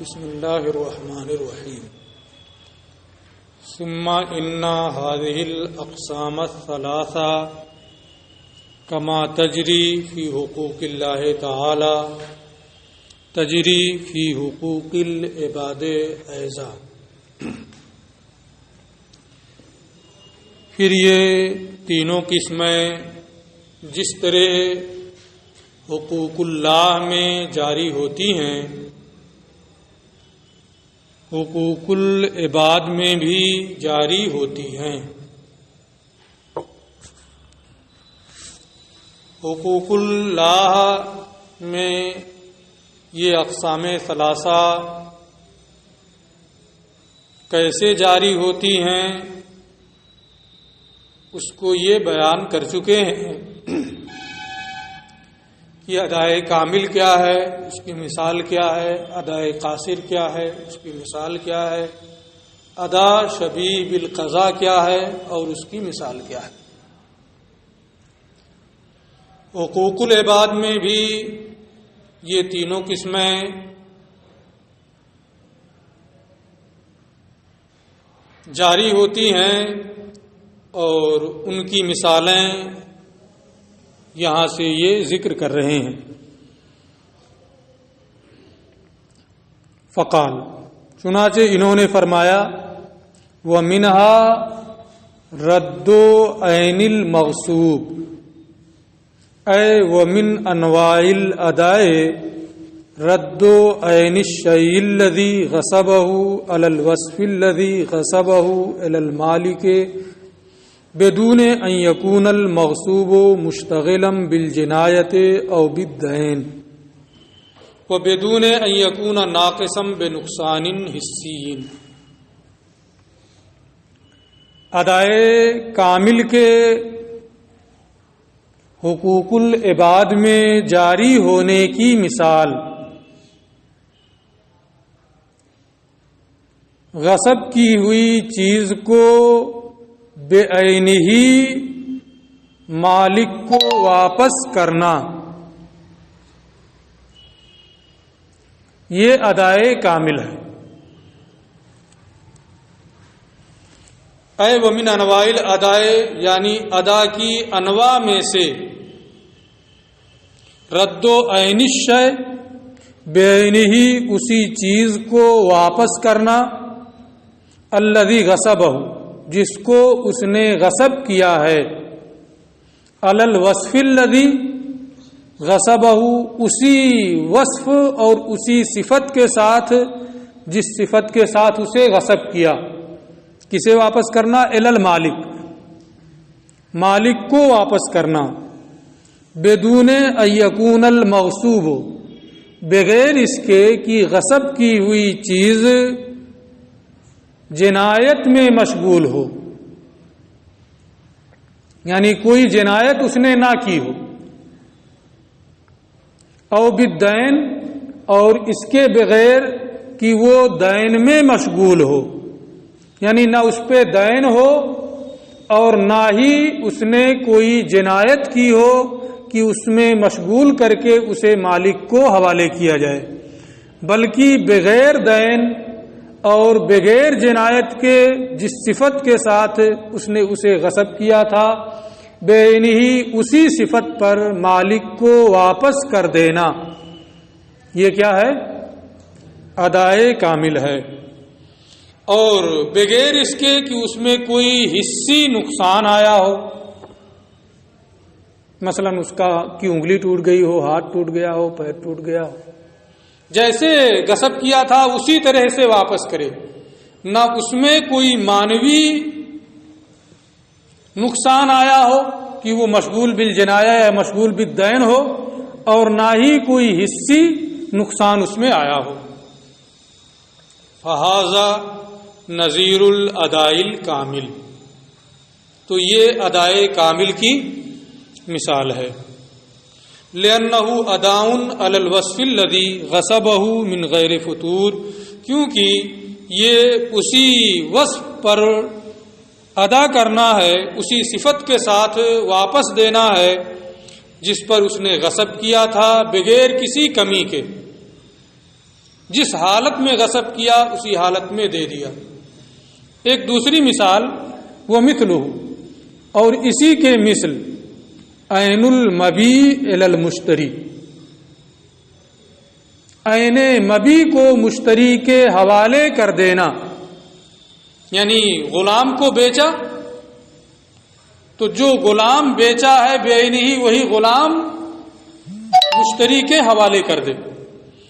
بسم اللہ الرحمن الرحیم ثم ان هذه الاقسام الثلاثہ كما تجری فی حقوق اللہ تعالی تجری فی حقوق العباد ایضا۔ پھر یہ تینوں قسمیں جس طرح حقوق اللہ میں جاری ہوتی ہیں، حقوق العباد میں بھی جاری ہوتی ہیں۔ حقوق اللہ میں یہ اقسام ثلاثہ کیسے جاری ہوتی ہیں اس کو یہ بیان کر چکے ہیں کہ ادائے کامل کیا ہے، اس کی مثال کیا ہے، ادائے قاصر کیا ہے، اس کی مثال کیا ہے، ادا شبیہ بالقضاء کیا ہے اور اس کی مثال کیا ہے۔ حقوق العباد میں بھی یہ تینوں قسمیں جاری ہوتی ہیں اور ان کی مثالیں یہاں سے یہ ذکر کر رہے ہیں۔ فقال، چنانچہ انہوں نے فرمایا، وَمِنْهَا رَدُّ عَيْنِ الْمَغْصُوبِ اے وَمِنْ أَنْوَاعِ الْأَدَاءِ رَدُّ عَيْنِ الشَّيْءِ الَّذِي غَصَبَهُ عَلَى الْوَصْفِ الَّذِي غَصَبَهُ إِلَى الْمَالِكِ بدون ان یکون المغصوب مشتغلا بالجنایت او بالدین وبدون ان یکون ناقصا بنقصان حسی۔ ادائے کامل کے حقوق العباد میں جاری ہونے کی مثال غصب کی ہوئی چیز کو بے عینہ مالک کو واپس کرنا، یہ ادائے کامل ہے۔ اے ومن انواع الاداء، یعنی ادا کی انواع میں سے رد و عین الشیء، بے عینہ اسی چیز کو واپس کرنا، الذی غصبہ، جس کو اس نے غصب کیا ہے، علی الوصف الذی غصبہ، اسی وصف اور اسی صفت کے ساتھ جس صفت کے ساتھ اسے غصب کیا۔ کسے واپس کرنا؟ الی المالک، مالک کو واپس کرنا، بدون ان یکون المغصوب، بغیر اس کے کہ غصب کی ہوئی چیز جنایت میں مشغول ہو، یعنی کوئی جنایت اس نے نہ کی ہو، او بالدین، اور اس کے بغیر کہ وہ دین میں مشغول ہو، یعنی نہ اس پہ دین ہو اور نہ ہی اس نے کوئی جنایت کی ہو کہ اس میں مشغول کر کے اسے مالک کو حوالے کیا جائے، بلکہ بغیر دین اور بغیر جنایت کے جس صفت کے ساتھ اس نے اسے غصب کیا تھا، بے عینہ اسی صفت پر مالک کو واپس کر دینا، یہ کیا ہے؟ ادائے کامل ہے۔ اور بغیر اس کے کہ اس میں کوئی حسی نقصان آیا ہو، مثلا اس کا کی انگلی ٹوٹ گئی ہو، ہاتھ ٹوٹ گیا ہو، پیر ٹوٹ گیا ہو، جیسے غصب کیا تھا اسی طرح سے واپس کرے، نہ اس میں کوئی معنوی نقصان آیا ہو کہ وہ مشغول بالجنایہ یا مشغول بالدین ہو، اور نہ ہی کوئی حسی نقصان اس میں آیا ہو۔ فہذا نظیر الاداء الکامل، تو یہ ادائے کامل کی مثال ہے۔ لأنه اداء علی الوصف الذی غصبہ من غیر فتور، کیونکہ یہ اسی وصف پر ادا کرنا ہے، اسی صفت کے ساتھ واپس دینا ہے جس پر اس نے غصب کیا تھا بغیر کسی کمی کے۔ جس حالت میں غصب کیا اسی حالت میں دے دیا۔ ایک دوسری مثال وہ مثلہ، اور اسی کے مثل عین المبیع الی المشتری، عین مبیع کو مشتری کے حوالے کر دینا، یعنی غلام کو بیچا تو جو غلام بیچا ہے بعینہ وہی غلام مشتری کے حوالے کر دے۔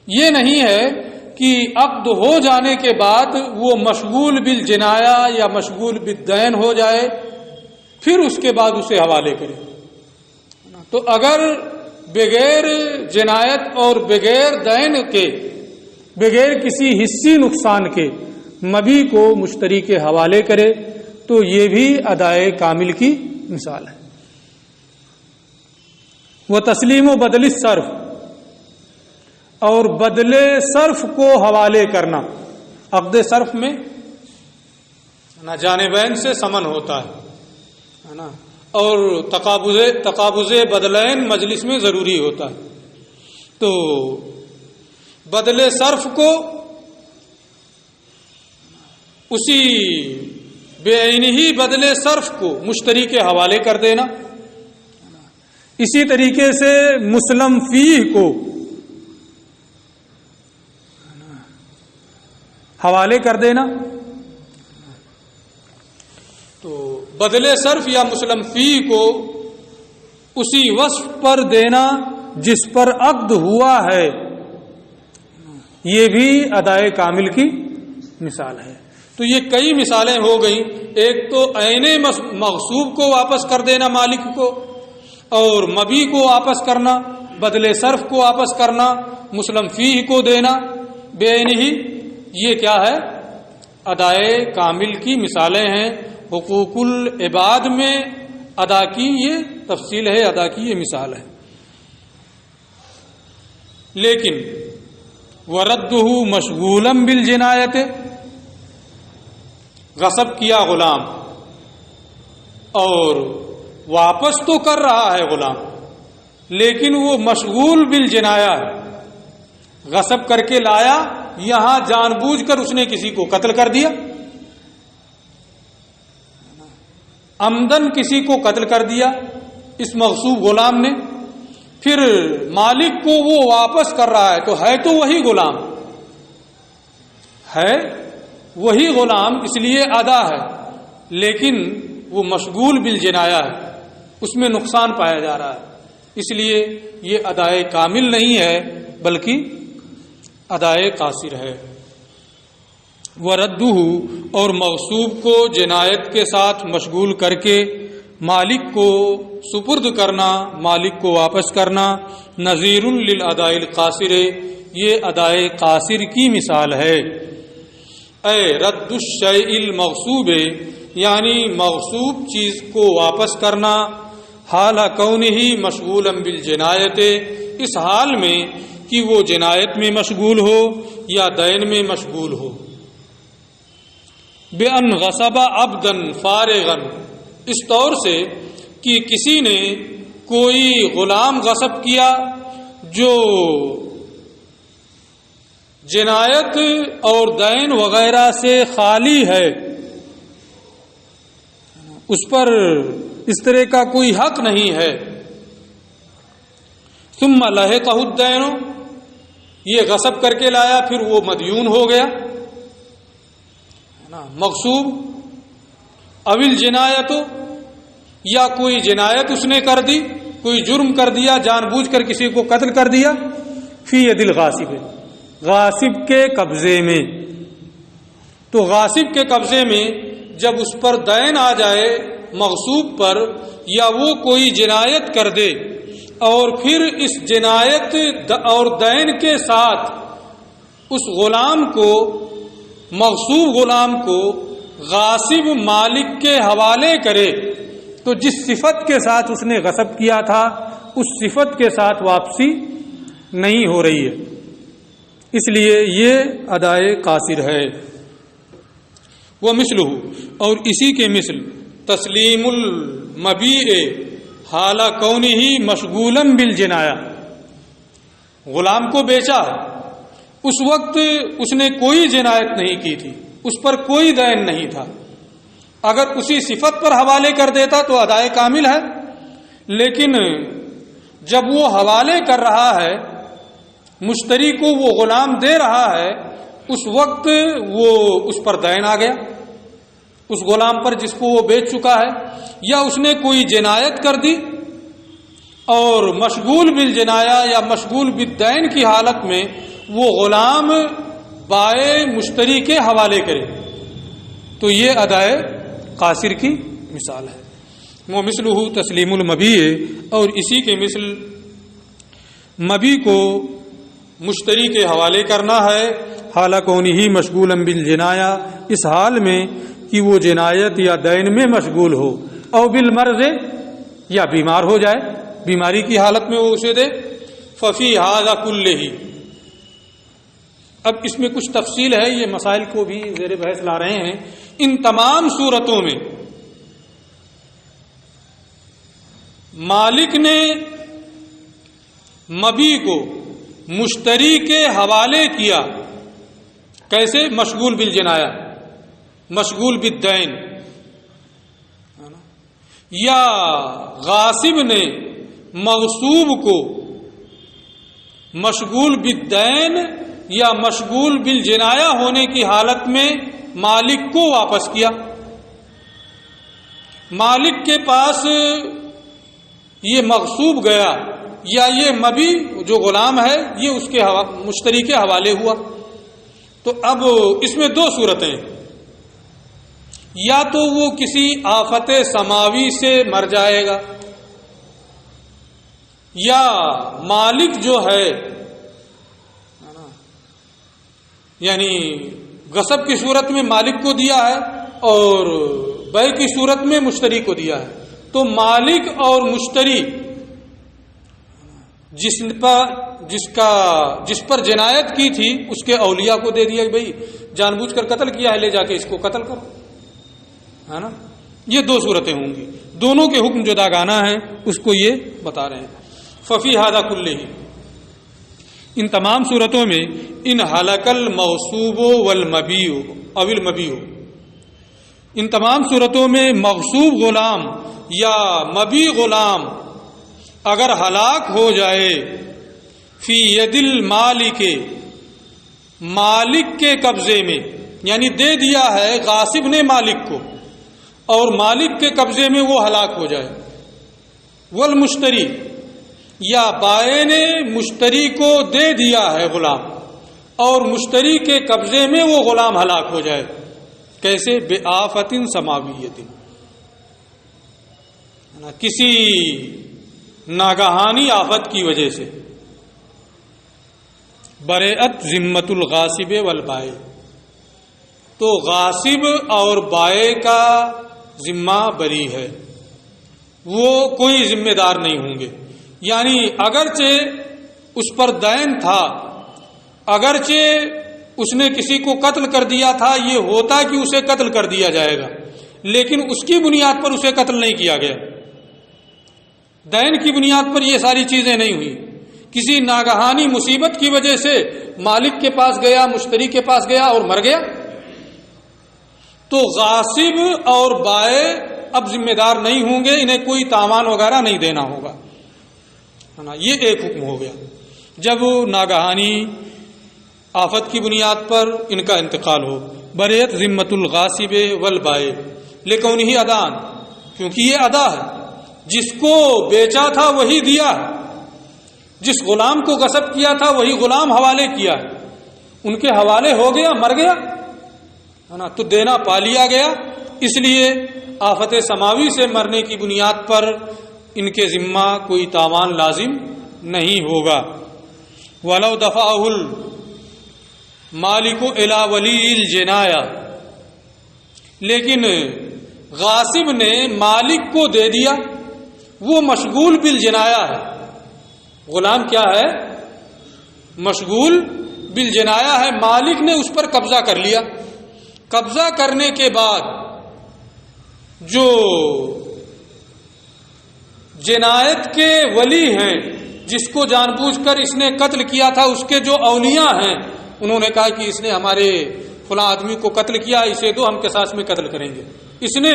یہ نہیں ہے کہ عقد ہو جانے کے بعد وہ مشغول بالجنایا یا مشغول بالدین ہو جائے پھر اس کے بعد اسے حوالے کرے۔ تو اگر بغیر جنایت اور بغیر دین کے، بغیر کسی حصی نقصان کے مبیع کو مشتری کے حوالے کرے تو یہ بھی ادائے کامل کی مثال ہے۔ وہ تسلیم و بدل الصرف، اور بدلے صرف کو حوالے کرنا۔ عقد صرف میں جانبین سے سمن ہوتا ہے نا، اور تقابض بدلین مجلس میں ضروری ہوتا ہے۔ تو بدلے صرف کو اسی بعینہ ہی بدلے صرف کو مشتری کے حوالے کر دینا۔ اسی طریقے سے مسلم فیہ کو حوالے کر دینا۔ تو بدلے صرف یا مسلم فیہ کو اسی وصف پر دینا جس پر عقد ہوا ہے، یہ بھی ادائے کامل کی مثال ہے۔ تو یہ کئی مثالیں ہو گئیں۔ ایک تو عین مغصوب کو واپس کر دینا مالک کو، اور مبیع کو واپس کرنا، بدلے صرف کو واپس کرنا، مسلم فیہ کو دینا بعینہ، یہ کیا ہے؟ ادائے کامل کی مثالیں ہیں۔ حقوق العباد میں ادا کی یہ تفصیل ہے، ادا کی یہ مثال ہے۔ لیکن وردہ مشغولا بالجنایت، غصب کیا غلام اور واپس تو کر رہا ہے غلام، لیکن وہ مشغول بالجنایا ہے، غصب کر کے لایا، یہاں جان بوجھ کر اس نے کسی کو قتل کر دیا، عمدن کسی کو قتل کر دیا اس مغصوب غلام نے، پھر مالک کو وہ واپس کر رہا ہے، تو وہی غلام ہے، وہی غلام، اس لیے ادا ہے، لیکن وہ مشغول بالجنایا ہے، اس میں نقصان پایا جا رہا ہے، اس لیے یہ ادائے کامل نہیں ہے بلکہ ادائے قاصر ہے۔ وردہ، اور مغصوب کو جنایت کے ساتھ مشغول کر کے مالک کو سپرد کرنا، مالک کو واپس کرنا، نظیر للاداء القاصر، یہ ادائے قاصر کی مثال ہے۔ اے رد الشیء المغصوب، یعنی مغصوب چیز کو واپس کرنا، حال کونہ مشغولا بالجنایت، اس حال میں کہ وہ جنایت میں مشغول ہو یا دین میں مشغول ہو۔ بأن غصب عبدا فارغا، اس طور سے کہ کسی نے کوئی غلام غصب کیا جو جنایت اور دین وغیرہ سے خالی ہے، اس پر اس طرح کا کوئی حق نہیں ہے۔ ثم لحقہ الدین، یہ غصب کر کے لایا پھر وہ مدیون ہو گیا، مغصوب، اول جنایت، یا کوئی جنایت اس نے کر دی، کوئی جرم کر دیا، جان بوجھ کر کسی کو قتل کر دیا، فی ید الغاصب، غاصب کے قبضے میں۔ تو غاصب کے قبضے میں جب اس پر دین آ جائے مغصوب پر، یا وہ کوئی جنایت کر دے اور پھر اس جنایت اور دین کے ساتھ اس غلام کو، مغصوب غلام کو غاصب مالک کے حوالے کرے، تو جس صفت کے ساتھ اس نے غصب کیا تھا اس صفت کے ساتھ واپسی نہیں ہو رہی ہے، اس لیے یہ ادائے قاصر ہے۔ وہ مثلہ، اور اسی کے مثل تسلیم المبیع حال کونہ مشغولا بالجنایا، غلام کو بیچا اس وقت اس نے کوئی جنایت نہیں کی تھی، اس پر کوئی دین نہیں تھا، اگر اسی صفت پر حوالے کر دیتا تو ادائے کامل ہے، لیکن جب وہ حوالے کر رہا ہے، مشتری کو وہ غلام دے رہا ہے، اس وقت وہ اس پر دین آ گیا، اس غلام پر جس کو وہ بیچ چکا ہے، یا اس نے کوئی جنایت کر دی اور مشغول بالجنایا یا مشغول بالدین کی حالت میں وہ غلام بائع مشتری کے حوالے کرے تو یہ ادائے قاصر کی مثال ہے۔ وہ مثلہ تسلیم المبی، اور اسی کے مثل مبی کو مشتری کے حوالے کرنا ہے، حالانکہ انہی مشغولا بالجنایا، اس حال میں کہ وہ جنایت یا دین میں مشغول ہو، او بالمرض، یا بیمار ہو جائے، بیماری کی حالت میں وہ اسے دے، ففی ھذا کلہ۔ اب اس میں کچھ تفصیل ہے، یہ مسائل کو بھی زیر بحث لا رہے ہیں۔ ان تمام صورتوں میں مالک نے مبی کو مشتری کے حوالے کیا، کیسے؟ مشغول بالجنایا، مشغول بالدین، یا غاصب نے مغصوب کو مشغول بالدین یا مشغول بالجنایا ہونے کی حالت میں مالک کو واپس کیا۔ مالک کے پاس یہ مغصوب گیا یا یہ مبی جو غلام ہے یہ اس کے مشتری کے حوالے ہوا، تو اب اس میں دو صورتیں، یا تو وہ کسی آفت سماوی سے مر جائے گا، یا مالک جو ہے یعنی غصب کی صورت میں مالک کو دیا ہے اور بیع کی صورت میں مشتری کو دیا ہے، تو مالک اور مشتری جس پر جنایت کی تھی اس کے اولیاء کو دے دیا کہ بھائی جان بوجھ کر قتل کیا ہے، لے جا کے اس کو قتل کرو، ہے نا۔ یہ دو صورتیں ہوں گی، دونوں کے حکم جداگانہ ہیں، اس کو یہ بتا رہے ہیں۔ ففی ھذا کلہ، ان تمام صورتوں میں ان ہلک المغصوب والمبی او المبی، ان تمام صورتوں میں مغصوب غلام یا مبی غلام اگر ہلاک ہو جائے فی ید المالک، مالک کے قبضے میں، یعنی دے دیا ہے غاصب نے مالک کو اور مالک کے قبضے میں وہ ہلاک ہو جائے، والمشتری، یا بائع نے مشتری کو دے دیا ہے غلام اور مشتری کے قبضے میں وہ غلام ہلاک ہو جائے، کیسے؟ بآفت سماویت، کسی ناگہانی آفت کی وجہ سے، برئت ذمۃ الغاصب والبائع، تو غاصب اور بائع کا ذمہ بری ہے، وہ کوئی ذمہ دار نہیں ہوں گے، یعنی اگرچہ اس پر دین تھا، اگرچہ اس نے کسی کو قتل کر دیا تھا، یہ ہوتا کہ اسے قتل کر دیا جائے گا، لیکن اس کی بنیاد پر اسے قتل نہیں کیا گیا، دین کی بنیاد پر یہ ساری چیزیں نہیں ہوئی، کسی ناگہانی مصیبت کی وجہ سے مالک کے پاس گیا، مشتری کے پاس گیا اور مر گیا، تو غاصب اور بائع اب ذمہ دار نہیں ہوں گے، انہیں کوئی تاوان وغیرہ نہیں دینا ہوگا، یہ ایک حکم ہو گیا۔ جب ناگہانی آفت کی بنیاد پر ان کا انتقال ہو، بریت ذمۃ الغاصب والبائع لکونہ ادان، کیونکہ یہ ادا ہے، جس کو بیچا تھا وہی دیا ہے، جس غلام کو غصب کیا تھا وہی غلام حوالے کیا ہے، ان کے حوالے ہو گیا، مر گیا، ہے نا، تو دینا پا لیا گیا، اس لیے آفت سماوی سے مرنے کی بنیاد پر ان کے ذمہ کوئی تاوان لازم نہیں ہوگا۔ وَلَوْ دَفَعَهُ الْمَالِكُ إِلَى وَلِيِّ الْجِنَايَةِ، لیکن غاصب نے مالک کو دے دیا، وہ مشغول بالجنایا ہے، غلام کیا ہے؟ مشغول بالجنایا ہے، مالک نے اس پر قبضہ کر لیا، قبضہ کرنے کے بعد جو جنایت کے ولی ہیں، جس کو جان بوجھ کر اس نے قتل کیا تھا، اس کے جو اولیاء ہیں انہوں نے کہا کہ اس نے ہمارے فلاں آدمی کو قتل کیا، اسے دو، ہم قصاص میں قتل کریں گے. اس نے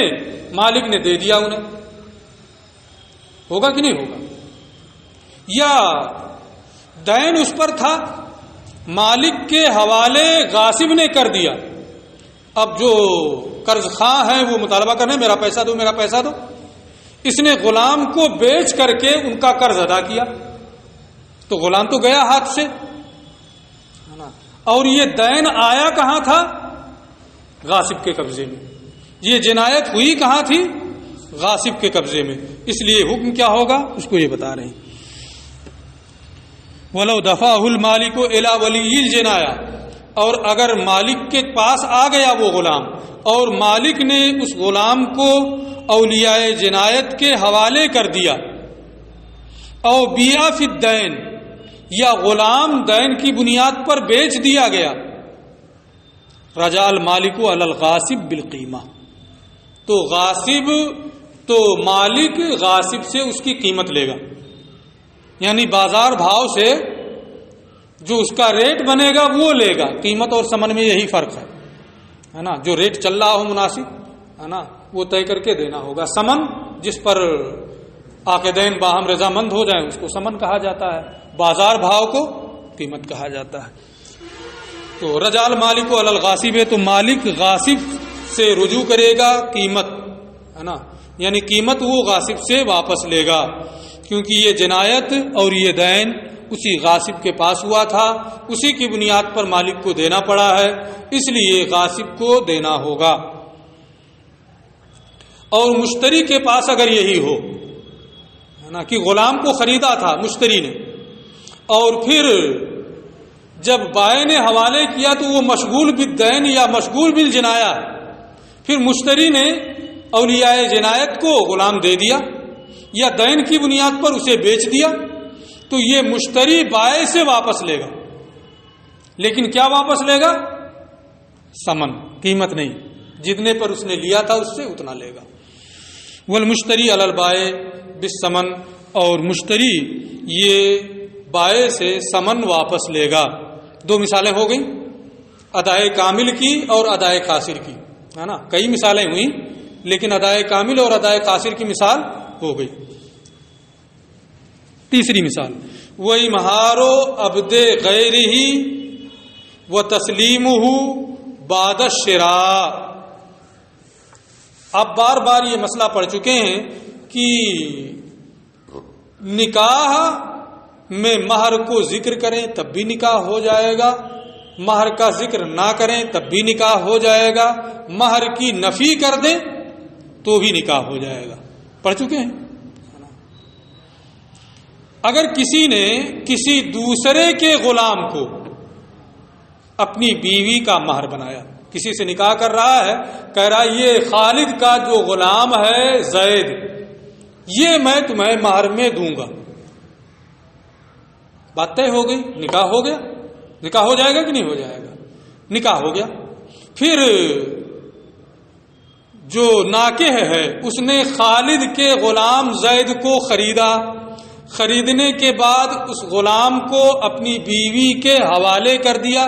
مالک نے دے دیا انہیں. ہوگا کہ نہیں ہوگا؟ یا دین اس پر تھا، مالک کے حوالے غاصب نے کر دیا. اب جو قرض خواہ ہیں وہ مطالبہ کرنے میرا پیسہ دو، میرا پیسہ دو. اس نے غلام کو بیچ کر کے ان کا قرض ادا کیا، تو غلام تو گیا ہاتھ سے. اور یہ دین آیا کہاں تھا؟ غاصب کے قبضے میں. یہ جنایت ہوئی کہاں تھی؟ غاصب کے قبضے میں. اس لیے حکم کیا ہوگا اس کو یہ بتا رہے ہیں. وَلَوْ دَفَعَهُ الْمَالِكُ إِلَى وَلِيِّ الْجِنَایَةِ، اور اگر مالک کے پاس آ گیا وہ غلام اور مالک نے اس غلام کو اولیاء جنایت کے حوالے کر دیا، او بیع فی الدین، یا غلام دین کی بنیاد پر بیچ دیا گیا، رجع المالک علی الغاصب بالقیمہ، تو غاصب تو مالک غاصب سے اس کی قیمت لے گا. یعنی بازار بھاؤ سے جو اس کا ریٹ بنے گا وہ لے گا. قیمت اور ثمن میں یہی فرق ہے نا. جو ریٹ چل رہا ہو مناسب ہے نا وہ طے کر کے دینا ہوگا. ثمن جس پر عاقدین باہم رضامند ہو جائیں اس کو ثمن کہا جاتا ہے، بازار بھاؤ کو قیمت کہا جاتا ہے. تو رجع المالک علی الغاصب ہے، تو مالک غاصب سے رجوع کرے گا قیمت ہے نا، یعنی قیمت وہ غاصب سے واپس لے گا، کیونکہ یہ جنایت اور یہ دین اسی غاصب کے پاس ہوا تھا، اسی کی بنیاد پر مالک کو دینا پڑا ہے، اس لیے غاصب کو دینا ہوگا. اور مشتری کے پاس اگر یہی ہو ہے نا کہ غلام کو خریدا تھا مشتری نے، اور پھر جب بائع نے حوالے کیا تو وہ مشغول بالدین یا مشغول بالجنایہ، پھر مشتری نے اولیاء جنایت کو غلام دے دیا یا دین کی بنیاد پر اسے بیچ دیا، تو یہ مشتری بائع سے واپس لے گا. لیکن کیا واپس لے گا؟ ثمن، قیمت نہیں. جتنے پر اس نے لیا تھا اس سے اتنا لے گا. والمشتری علی البائع بالثمن، اور مشتری یہ بائع سے ثمن واپس لے گا. دو مثالیں ہو گئیں، ادائے کامل کی اور ادائے قاصر کی ہے نا. کئی مثالیں ہوئیں لیکن ادائے کامل اور ادائے قاصر کی مثال ہو گئی. تیسری مثال وَإِمْهَارُ عَبْدِ غَيْرِهِ وَتَسْلِيمُهُ بَعْدَ الشِّرَاءِ. اب بار بار یہ مسئلہ پڑھ چکے ہیں کہ نکاح میں مہر کو ذکر کریں تب بھی نکاح ہو جائے گا، مہر کا ذکر نہ کریں تب بھی نکاح ہو جائے گا، مہر کی نفی کر دیں تو بھی نکاح ہو جائے گا. پڑھ چکے ہیں. اگر کسی نے کسی دوسرے کے غلام کو اپنی بیوی کا مہر بنایا، کسی سے نکاح کر رہا ہے، کہہ رہا یہ خالد کا جو غلام ہے زید، یہ میں تمہیں مہر میں دوں گا. بات طے ہو گئی، نکاح ہو گیا. نکاح ہو جائے گا کہ نہیں ہو جائے گا؟ نکاح ہو گیا. پھر جو ناکح ہے اس نے خالد کے غلام زید کو خریدا، خریدنے کے بعد اس غلام کو اپنی بیوی کے حوالے کر دیا،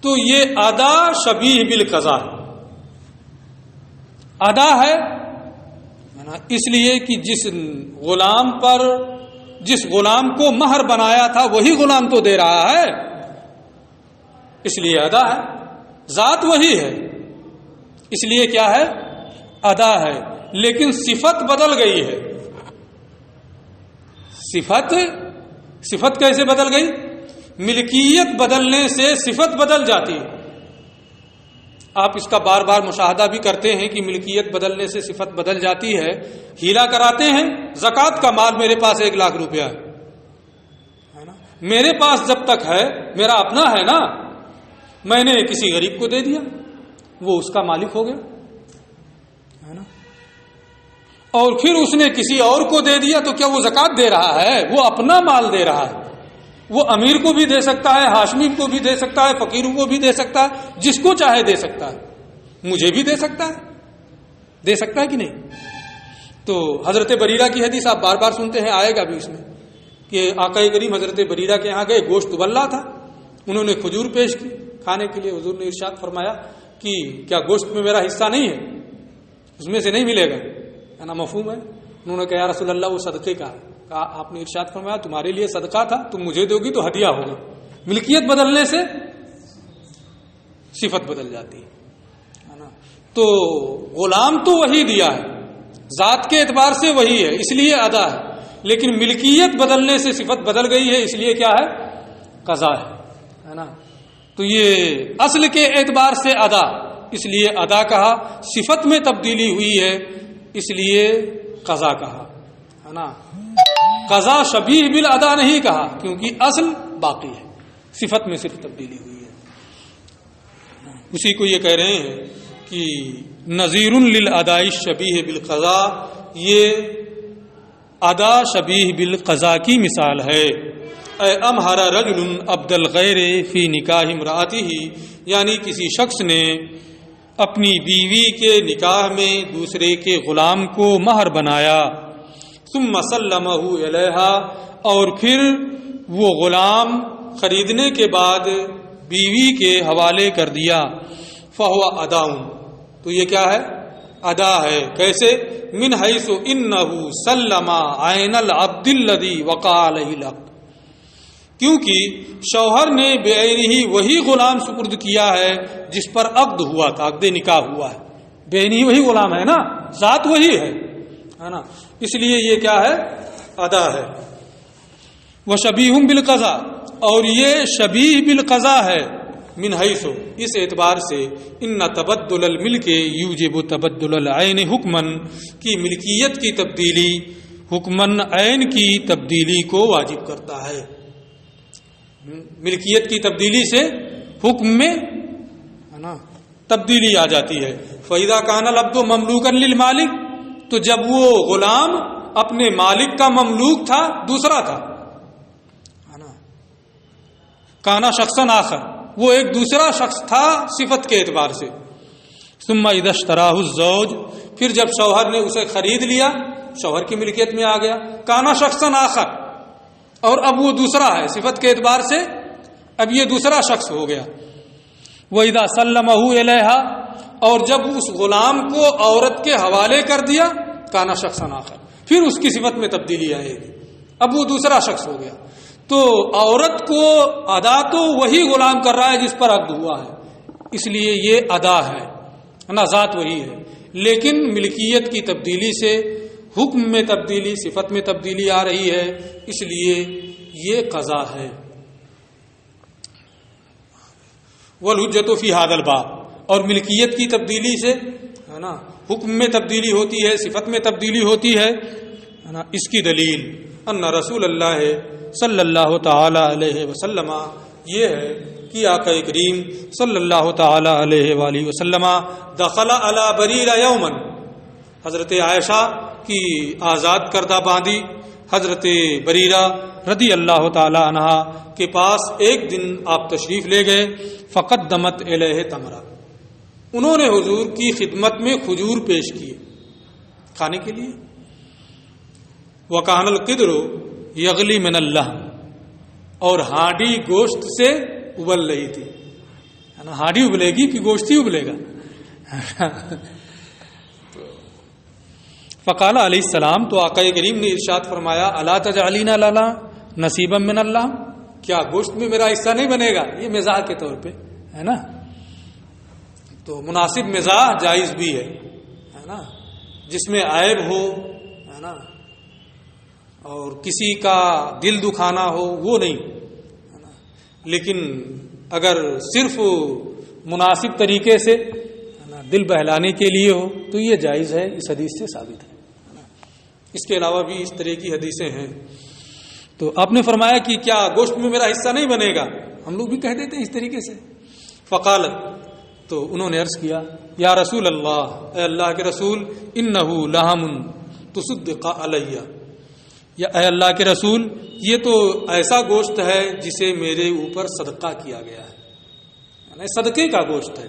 تو یہ ادا شبیہ بالقضاء ادا ہے. اس لیے کہ جس غلام کو مہر بنایا تھا وہی غلام تو دے رہا ہے، اس لیے ادا ہے. ذات وہی ہے اس لیے کیا ہے؟ ادا ہے. لیکن صفت بدل گئی ہے. صفت کیسے بدل گئی؟ ملکیت بدلنے سے صفت بدل جاتی ہے. آپ اس کا بار بار مشاہدہ بھی کرتے ہیں کہ ملکیت بدلنے سے صفت بدل جاتی ہے. ہیلا کراتے ہیں، زکوٰۃ کا مال میرے پاس 1 لاکھ روپیہ ہے نا، میرے پاس جب تک ہے میرا اپنا ہے نا، میں نے کسی غریب کو دے دیا وہ اس کا مالک ہو گیا ہے نا. اور پھر اس نے کسی اور کو دے دیا تو کیا وہ زکوٰۃ دے رہا ہے؟ وہ اپنا مال دے رہا ہے. وہ امیر کو بھی دے سکتا ہے، ہاشمی کو بھی دے سکتا ہے، فقیروں کو بھی دے سکتا ہے، جس کو چاہے دے سکتا ہے. مجھے بھی دے سکتا ہے کہ نہیں؟ تو حضرت بریرہ کی حدیث آپ بار بار سنتے ہیں، آئے گا بھی اس میں کہ آقا کریم حضرت بریرہ کے یہاں گئے، گوشت ابل رہا تھا انہوں نے کھجور پیش کی کھانے کے لیے. حضور نے ارشاد فرمایا کہ کیا گوشت میں میرا حصہ نہیں ہے, اس میں سے نہیں ملے گا؟ ہے نا, مفہوم ہے. انہوں نے کہا یا رسول اللہ وہ صدقے کا ہے. کہا آپ نے ارشاد فرمایا تمہارے لیے صدقہ تھا, تم مجھے دو گی تو ہدیہ ہوگا. ملکیت بدلنے سے صفت بدل جاتی ہے نا. تو غلام تو وہی دیا ہے, ذات کے اعتبار سے وہی ہے, اس لیے ادا ہے, لیکن ملکیت بدلنے سے صفت بدل گئی ہے, اس لیے کیا ہے؟ قضا ہے نا. تو یہ اصل کے اعتبار سے ادا, اس لیے ادا کہا. صفت میں تبدیلی ہوئی ہے اس لیے قضا کہا ہے نا. قضا شبیہ بالادا نہیں کہا کیونکہ اصل باقی ہے, صفت میں صرف تبدیلی ہوئی ہے. اسی کو یہ کہہ رہے ہیں کہ نظیر للاداء شبیہ بالقضا, یہ ادا شبیہ بالقضا کی مثال ہے. اے امہر رجل عبد الغیر فی نکاح امرأتہ, یعنی کسی شخص نے اپنی بیوی کے نکاح میں دوسرے کے غلام کو مہر بنایا. ثم سلمہ الیہا, اور پھر وہ غلام خریدنے کے بعد بیوی کے حوالے کر دیا. فہو ادا, تو یہ کیا ہے؟ ادا ہے. کیسے؟ من حیث انہ سلم عین العبد الذی وقع علیہ العقد, کیونکہ شوہر نے بعینہ وہی غلام سپرد کیا ہے جس پر عقد ہوا تھا, عقد نکاح ہوا ہے. بعینہ وہی غلام ہے نا, ذات وہی ہے نا, اس لیے یہ کیا ہے؟ ادا ہے. وشبیہ بالقضا, اور یہ شبیہ بالقضا ہے. من حیث, اس اعتبار سے ان تبدل الملک یوجب تبدل العین حکما, کی ملکیت کی تبدیلی حکمن عین کی تبدیلی کو واجب کرتا ہے. ملکیت کی تبدیلی سے حکم میں ہے نا تبدیلی آ جاتی ہے. فَإِذَا كَانَ الْعَبْدُ مَمْلُوكًا لِلْمَالِكِ, تو جب وہ غلام اپنے مالک کا مملوک تھا, دوسرا تھا ہے نا. کانا شخصاً آخر, وہ ایک دوسرا شخص تھا صفت کے اعتبار سے. ثم اذا اشتراہ الزوج, پھر جب شوہر نے اسے خرید لیا, شوہر کی ملکیت میں آ گیا. کانا شخصاً آخر, اور اب وہ دوسرا ہے صفت کے اعتبار سے, اب یہ دوسرا شخص ہو گیا. وَإِذَا سَلَّمَهُ إِلَيْهَا, اور جب اس غلام کو عورت کے حوالے کر دیا, کانا شخصاً آخر, پھر اس کی صفت میں تبدیلی آئے گی, اب وہ دوسرا شخص ہو گیا. تو عورت کو ادا تو وہی غلام کر رہا ہے جس پر عقد ہوا ہے, اس لیے یہ ادا ہے نا, ذات وہی ہے, لیکن ملکیت کی تبدیلی سے حکم میں تبدیلی, صفت میں تبدیلی آ رہی ہے, اس لیے یہ قضا ہے. والحجۃ فی ھذا الباب, اور ملکیت کی تبدیلی سے ہے نا حکم میں تبدیلی ہوتی ہے, صفت میں تبدیلی ہوتی ہے نا. اس کی دلیل ان رسول اللہ صلی اللہ تعالی علیہ وسلم, یہ ہے کہ آقا کریم صلی اللہ تعالی علیہ وآلہ وسلم دخل علی بریرہ یوما, حضرت عائشہ کی آزاد کردہ باندی حضرت بریرہ رضی اللہ تعالی عنہا کے پاس ایک دن آپ تشریف لے گئے. فقدمت الیہ تمرہ, انہوں نے حضور کی خدمت میں کھجور پیش کیے کھانے کے لیے. وکان القدر یغلی من اللہ, اور ہانڈی گوشت سے ابل رہی تھی. ہانڈی ابلے گی کہ گوشت ہی ابلے گا؟ فقال علیہ السلام, تو آقا کریم نے ارشاد فرمایا, الا تجعلین لنا نصیبا من اللہ, کیا گوشت میں میرا حصہ نہیں بنے گا؟ یہ مزاح کے طور پہ ہے نا, تو مناسب مزاح جائز بھی ہے نا, جس میں عیب ہو ہے نا, اور کسی کا دل دکھانا ہو وہ نہیں ہے نا. لیکن اگر صرف مناسب طریقے سے ہے نا دل بہلانے کے لیے ہو تو یہ جائز ہے, اس حدیث سے ثابت ہے. اس کے علاوہ بھی اس طرح کی حدیثیں ہیں. تو آپ نے فرمایا کہ کیا گوشت میں میرا حصہ نہیں بنے گا؟ ہم لوگ بھی کہہ دیتے ہیں اس طریقے سے. فقالت, تو انہوں نے عرض کیا, یا رسول اللہ, اے اللہ کے رسول, انہ لحم تصدق علیہ, یا اے اللہ کے رسول, یہ تو ایسا گوشت ہے جسے میرے اوپر صدقہ کیا گیا ہے, یعنی صدقے کا گوشت ہے.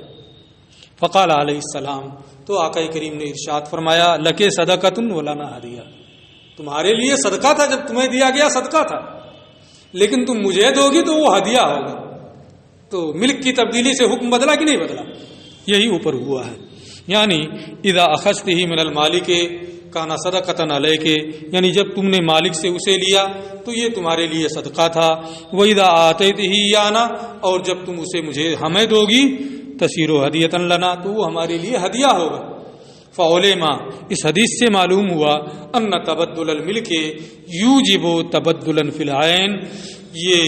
فقال علیہ السلام, تو آقا کریم نے ارشاد فرمایا, لکے صدقۃ ولنا ہدیہ, تمہارے لیے صدقہ تھا, جب تمہیں دیا گیا صدقہ تھا, لیکن تم مجھے دو گی تو وہ ہدیہ ہوگا. تو ملک کی تبدیلی سے حکم بدلا کہ نہیں بدلا؟ یہی اوپر ہوا ہے. یعنی اذا اخذتہ من المالک کانا صدقۃ علیک، یعنی جب تم نے مالک سے اسے لیا تو یہ تمہارے لیے صدقہ تھا. وَإِذَا آتَيْتِهِ إِيَّانَا، اور جب تم اسے مجھے ہمیں دو گی تَصِيرُ هَدِيَّةً لَنَا، تو وہ ہمارے لیے ہدیہ ہوگا. فعلما، اس حدیث سے معلوم ہوا ان تبدل الملک یوجب تبدلا فی العین، یہ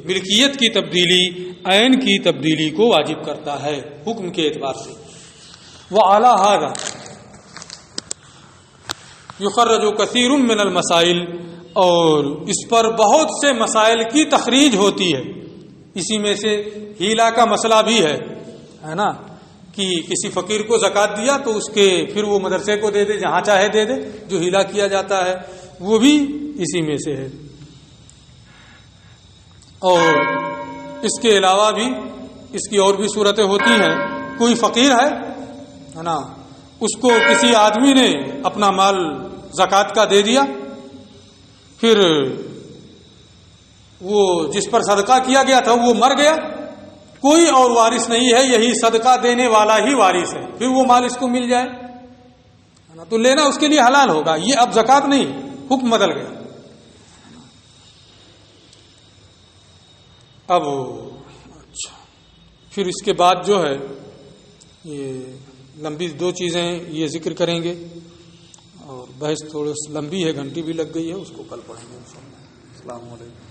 ملکیت کی تبدیلی عین کی تبدیلی کو واجب کرتا ہے حکم کے اعتبار سے. وعلی ھذا یخرج کثیر من المسائل، اور اس پر بہت سے مسائل کی تخریج ہوتی ہے. اسی میں سے ہیلا کا مسئلہ بھی ہے نا، کہ کسی فقیر کو زکوٰۃ دیا تو اس کے پھر وہ مدرسے کو دے دے، جہاں چاہے دے دے، جو ہیلا کیا جاتا ہے وہ بھی اسی میں سے ہے. اور اس کے علاوہ بھی اس کی اور بھی صورتیں ہوتی ہیں. کوئی فقیر ہے نا، اس کو کسی آدمی نے اپنا مال زکوٰۃ کا دے دیا، پھر وہ جس پر صدقہ کیا گیا تھا وہ مر گیا، کوئی اور وارث نہیں ہے، یہی صدقہ دینے والا ہی وارث ہے، پھر وہ مال اس کو مل جائے تو لینا اس کے لیے حلال ہوگا. یہ اب زکوٰۃ نہیں، حکم بدل گیا. اب اچھا، پھر اس کے بعد جو ہے یہ لمبی دو چیزیں یہ ذکر کریں گے، اور بحث تھوڑی لمبی ہے، گھنٹی بھی لگ گئی ہے، اس کو کل پڑھیں گے انشاءاللہ. السلام علیکم.